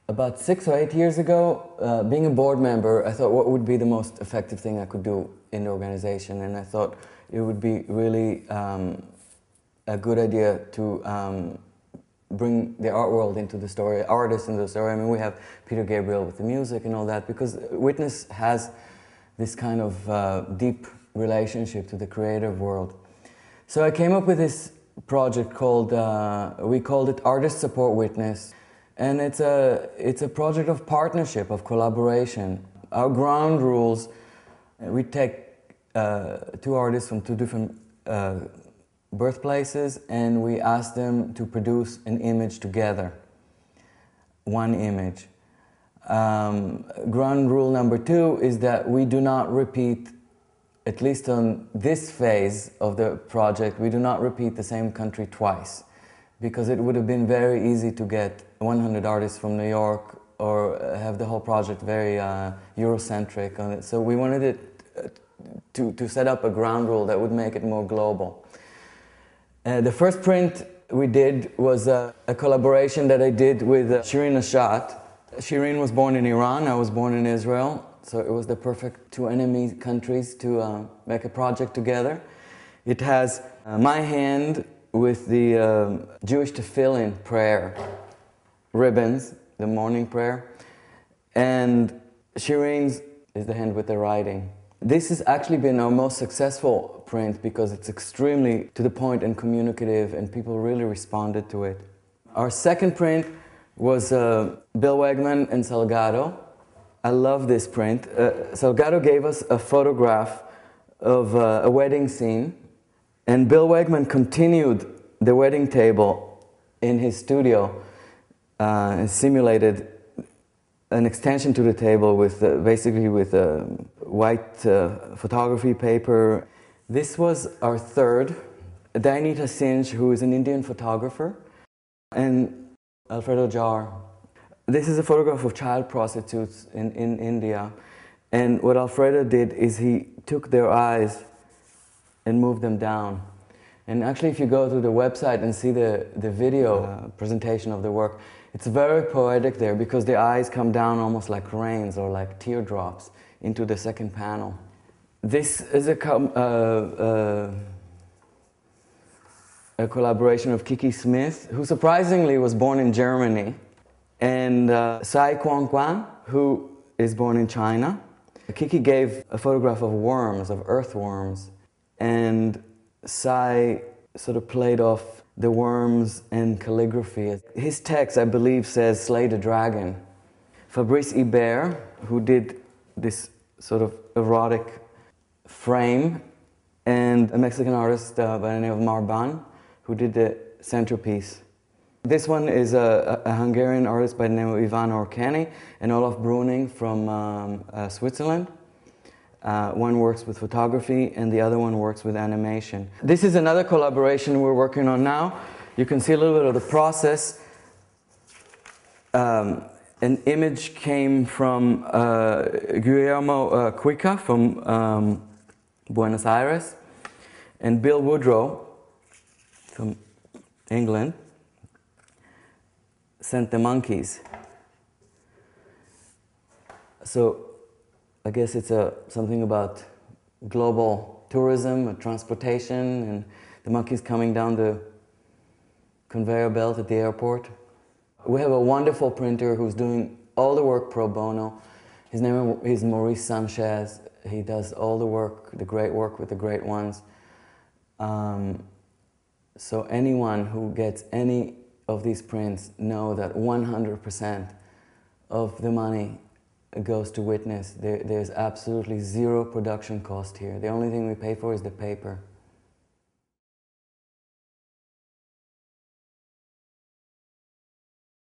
About 6 or 8 years ago, being a board member, I thought what would be the most effective thing I could do in the organization, and I thought it would be really a good idea to bring the art world into the story, artists into the story. I mean, we have Peter Gabriel with the music and all that, because Witness has this kind of deep relationship to the creative world. So I came up with this project called, we called it Artist Support Witness. And it's a project of partnership, of collaboration. Our ground rules, we take two artists from two different birthplaces, and we ask them to produce an image together, one image. Ground rule number 2 is that we do not repeat, at least on this phase of the project, we do not repeat the same country twice, because it would have been very easy to get 100 artists from New York or have the whole project very Eurocentric on it. So we wanted it to set up a ground rule that would make it more global. The first print we did was a collaboration that I did with Shirin Ashat. Shirin was born in Iran, I was born in Israel, so it was the perfect two enemy countries to make a project together. It has my hand with the Jewish tefillin prayer ribbons, the morning prayer, and Shirin's is the hand with the writing. This has actually been our most successful print because it's extremely to the point and communicative, and people really responded to it. Our second print was Bill Wegman and Salgado. I love this print. Salgado gave us a photograph of a wedding scene, and Bill Wegman continued the wedding table in his studio and simulated an extension to the table with basically with white photography paper. This was our third. Dainita Sinj, who is an Indian photographer, and Alfredo Jar. This is a photograph of child prostitutes in India, and what Alfredo did is he took their eyes and moved them down. And actually, if you go to the website and see the video presentation of the work, it's very poetic there because the eyes come down almost like rains or like teardrops into the second panel. This is a collaboration of Kiki Smith, who surprisingly was born in Germany, and Sai Quang, who is born in China. Kiki gave a photograph of worms, of earthworms, and Sai sort of played off the worms and calligraphy. His text, I believe, says, "Slay the dragon." Fabrice Ibert, who did this sort of erotic frame, and a Mexican artist by the name of Marban, who did the centerpiece. This one is a Hungarian artist by the name of Ivan Orkani and Olaf Bruning from Switzerland. One works with photography and the other one works with animation. This is another collaboration we're working on now. You can see a little bit of the process. An image came from Guillermo Cuica from Buenos Aires, and Bill Woodrow from England sent the monkeys. So I guess it's something about global tourism, transportation, and the monkeys coming down the conveyor belt at the airport. We have a wonderful printer who's doing all the work pro bono. His name is Maurice Sanchez. He does all the work, the great work with the great ones. So anyone who gets any of these prints know that 100% of the money goes to Witness. There's absolutely zero production cost here. The only thing we pay for is the paper.